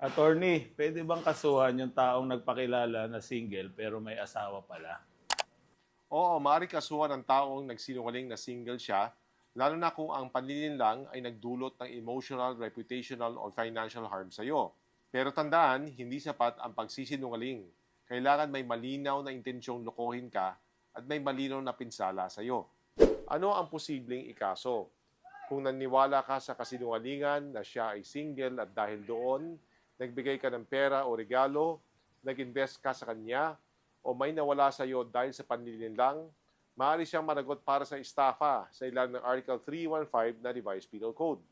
Attorney, pwede bang kasuhan yung taong nagpakilala na single pero may asawa pala? Oo, maaari kasuhan ng taong nagsinungaling na single siya, lalo na kung ang panlilinlang ay nagdulot ng emotional, reputational o financial harm sa iyo. Pero tandaan, hindi sapat ang pagsisinungaling. Kailangan may malinaw na intensyong lokohin ka at may malinaw na pinsala sa iyo. Ano ang posibleng ikaso? Kung naniwala ka sa kasinungalingan na siya ay single at dahil doon, nagbigay ka ng pera o regalo, nag-invest ka sa kanya, o may nawala sa iyo dahil sa panlilinlang, maaari siyang managot para sa estafa sa ilalim ng Article 315 na Revised Penal Code.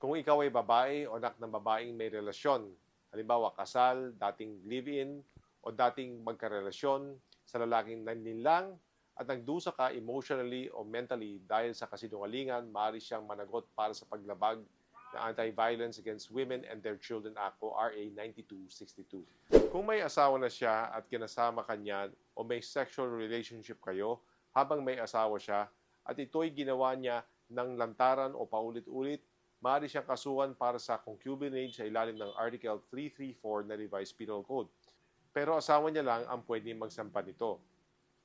Kung ikaw ay babae o anak ng babaeng may relasyon, halimbawa kasal, dating live-in, o dating magkarelasyon sa lalaking nanlinlang at nagdusa ka emotionally o mentally dahil sa kasinungalingan, maaari siyang managot para sa paglabag ng Anti-Violence Against Women and Their Children Act o RA 9262. Kung may asawa na siya at kinasama kanya o may sexual relationship kayo habang may asawa siya at ito'y ginawa niya ng lantaran o paulit-ulit, maaari siyang kasuhan para sa concubinage sa ilalim ng Article 334 na Revised Penal Code. Pero asawa niya lang ang pwedeng magsampa nito.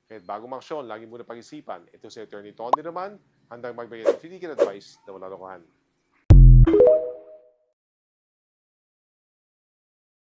Kahit bago maksyon, lagi muna pag-isipan. Ito si Attorney Tony naman, handang magbigay ng free legal advice na walang lokohan.